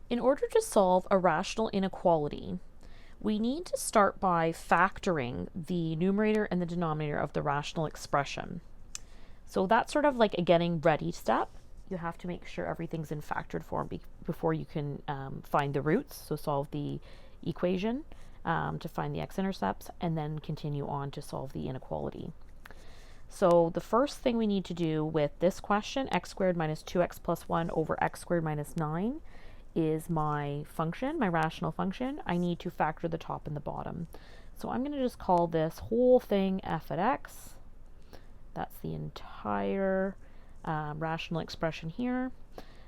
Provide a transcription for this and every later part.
In order to solve a rational inequality, we need to start by factoring the numerator and the denominator of the rational expression. So that's sort of like a getting ready step. You have to make sure everything's in factored form before you can find the roots, so solve the equation to find the x-intercepts, and then continue on to solve the inequality. So the first thing we need to do with this question, x squared minus 2x plus 1 over x squared minus 9, is my function, my rational function. I need to factor the top and the bottom. So I'm going to just call this whole thing f at x. That's the entire rational expression here.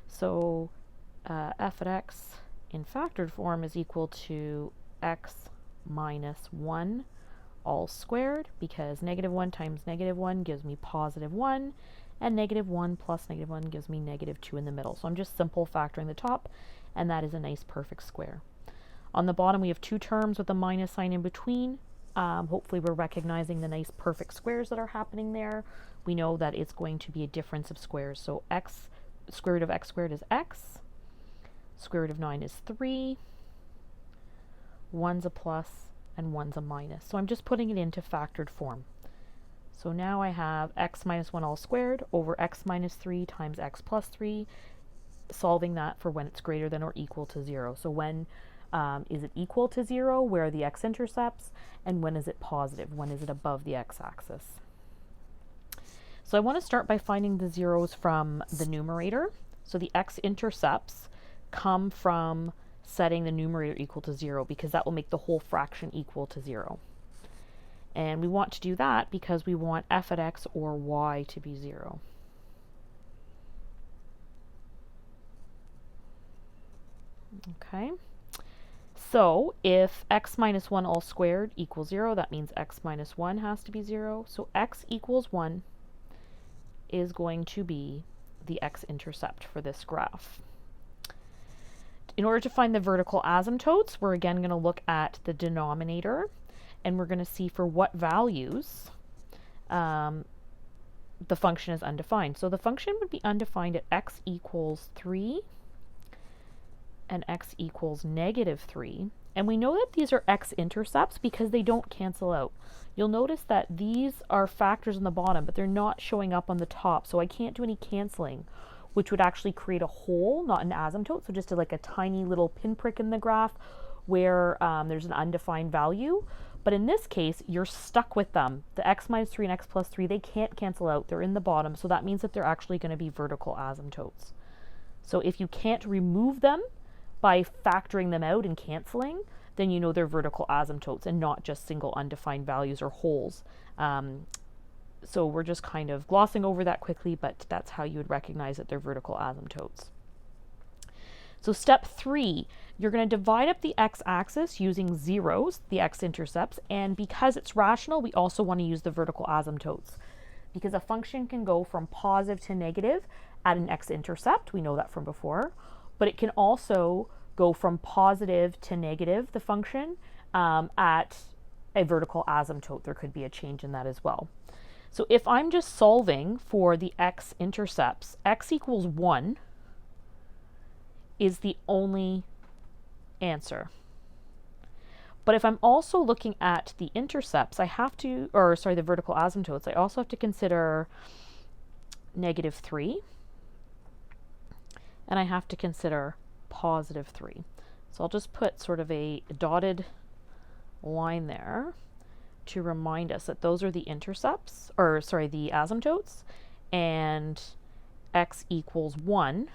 So f at x in factored form is equal to x minus 1 all squared, because negative 1 times negative 1 gives me positive 1, and negative 1 plus negative 1 gives me negative 2 in the middle. So I'm just simple factoring the top, and that is a nice perfect square. On the bottom we have two terms with a minus sign in between. Hopefully we're recognizing the nice perfect squares that are happening there. We know that it's going to be a difference of squares. So x, square root of x squared is x, square root of 9 is 3, 1's a plus, and 1's a minus. So I'm just putting it into factored form. So now I have x minus 1 all squared over x minus 3 times x plus 3, solving that for when it's greater than or equal to 0. So when is it equal to 0? Where are the x-intercepts? And when is it positive? When is it above the x-axis? So I want to start by finding the zeros from the numerator. So the x-intercepts come from setting the numerator equal to 0, because that will make the whole fraction equal to 0. And we want to do that because we want f at x or y to be 0. Okay. So if x minus 1 all squared equals 0, that means x minus 1 has to be 0. So x equals 1 is going to be the x-intercept for this graph. In order to find the vertical asymptotes, we're again going to look at the denominator, and we're going to see for what values the function is undefined. So the function would be undefined at x equals 3 and x equals negative 3. And we know that these are x-intercepts because they don't cancel out. You'll notice that these are factors on the bottom, but they're not showing up on the top. So I can't do any canceling, which would actually create a hole, not an asymptote. So just like a tiny little pinprick in the graph where there's an undefined value. But in this case, you're stuck with them. The x minus 3 and x plus 3, they can't cancel out. They're in the bottom. So that means that they're actually going to be vertical asymptotes. So if you can't remove them by factoring them out and canceling, then you know they're vertical asymptotes and not just single undefined values or holes. So we're just kind of glossing over that quickly, but that's how you would recognize that they're vertical asymptotes. So step 3, you're going to divide up the x-axis using zeros, the x-intercepts, and because it's rational, we also want to use the vertical asymptotes, because a function can go from positive to negative at an x-intercept. We know that from before. But it can also go from positive to negative, the function, at a vertical asymptote. There could be a change in that as well. So if I'm just solving for the x-intercepts, x equals 1 is the only answer. But if I'm also looking at the intercepts, I have to, or sorry, the vertical asymptotes, I also have to consider negative 3. And I have to consider positive 3. So I'll just put sort of a dotted line there to remind us that those are the intercepts, or sorry, the asymptotes, and x equals 1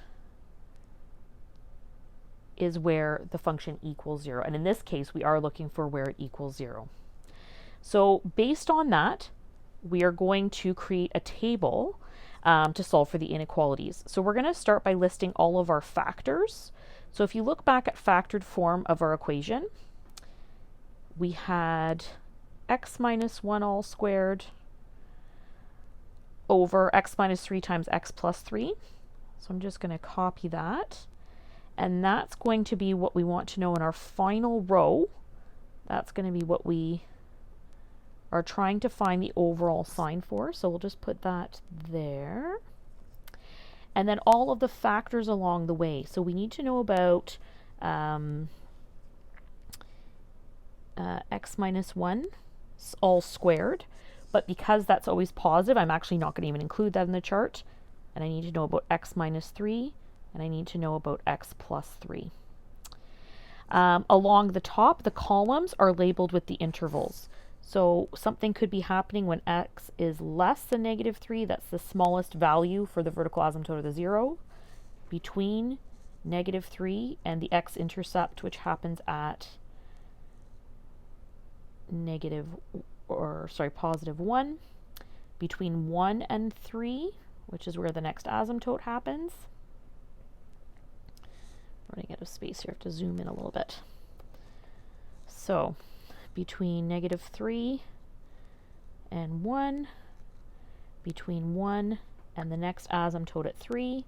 is where the function equals 0. And in this case, we are looking for where it equals 0. So based on that, we are going to create a table to solve for the inequalities. So we're going to start by listing all of our factors. So if you look back at factored form of our equation, we had x minus 1 all squared over x minus 3 times x plus 3. So I'm just going to copy that. And that's going to be what we want to know in our final row. That's going to be what we are trying to find the overall sign for. So we'll just put that there. And then all of the factors along the way. So we need to know about x minus 1 all squared. But because that's always positive, I'm actually not going to even include that in the chart. And I need to know about x minus 3, and I need to know about x plus 3. Along the top, the columns are labeled with the intervals. So something could be happening when x is less than negative 3. That's the smallest value for the vertical asymptote of the 0. Between negative 3 and the x-intercept, which happens at positive 1. Between 1 and 3, which is where the next asymptote happens. Running out of space here, I have to zoom in a little bit. So between negative 3 and 1, between 1 and the next asymptote at 3,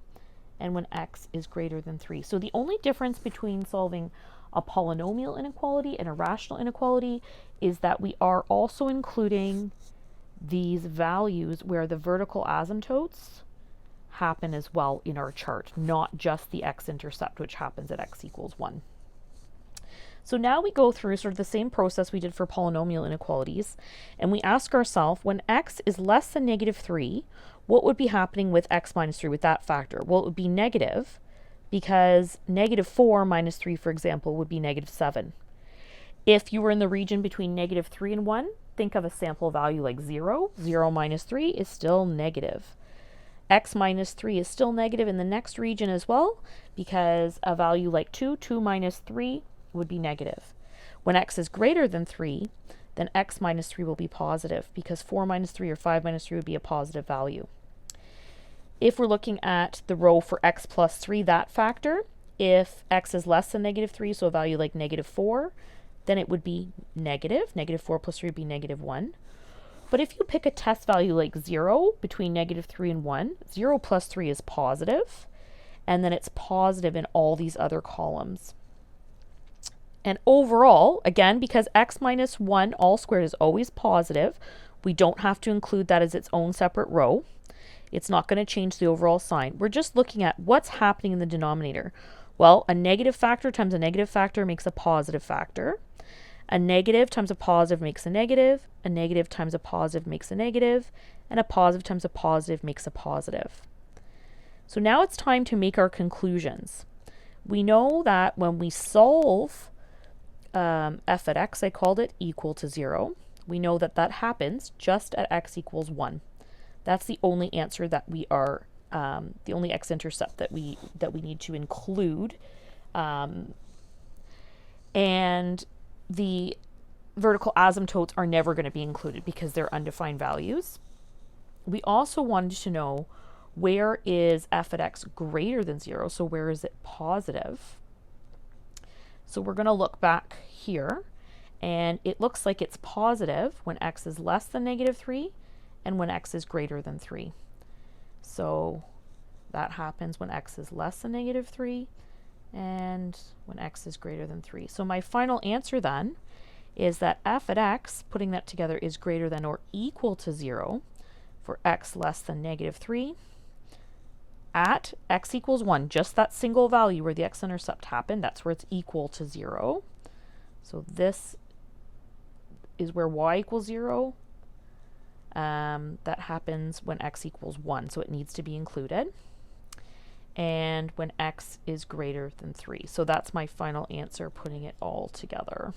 and when x is greater than 3. So the only difference between solving a polynomial inequality and a rational inequality is that we are also including these values where the vertical asymptotes happen as well in our chart, not just the x-intercept, which happens at x equals 1. So now we go through sort of the same process we did for polynomial inequalities, and we ask ourselves, when x is less than negative 3, what would be happening with x minus 3, with that factor? Well, it would be negative, because negative 4 minus 3, for example, would be negative 7. If you were in the region between negative 3 and 1, think of a sample value like 0. 0 minus 3 is still negative. X minus 3 is still negative in the next region as well, because a value like 2 minus 3 would be negative. When x is greater than 3, then x minus 3 will be positive, because 4 minus 3 or 5 minus 3 would be a positive value. If we're looking at the row for x plus 3, that factor, if x is less than negative 3, so a value like negative 4, then it would be negative. Negative 4 plus 3 would be negative 1. But if you pick a test value like 0 between negative 3 and 1, 0 plus 3 is positive, and then it's positive in all these other columns. And overall, again, because x minus 1 all squared is always positive, we don't have to include that as its own separate row. It's not going to change the overall sign. We're just looking at what's happening in the denominator. Well, a negative factor times a negative factor makes a positive factor. A negative times a positive makes a negative times a positive makes a negative, and a positive times a positive makes a positive. So now it's time to make our conclusions. We know that when we solve f at x, I called it, equal to 0, we know that that happens just at x equals 1. That's the only answer that we are, the only x-intercept that we need to include. And the vertical asymptotes are never going to be included because they're undefined values. We also wanted to know, where is f at x greater than 0? So where is it positive? So we're going to look back here, and it looks like it's positive when x is less than negative 3 and when x is greater than 3. So that happens when x is less than negative 3 and when x is greater than 3. So my final answer then is that f at x, putting that together, is greater than or equal to 0 for x less than negative 3 at x equals 1, just that single value where the x-intercept happened, that's where it's equal to 0. So this is where y equals 0. That happens when x equals 1, so it needs to be included. And when x is greater than 3. So that's my final answer, putting it all together.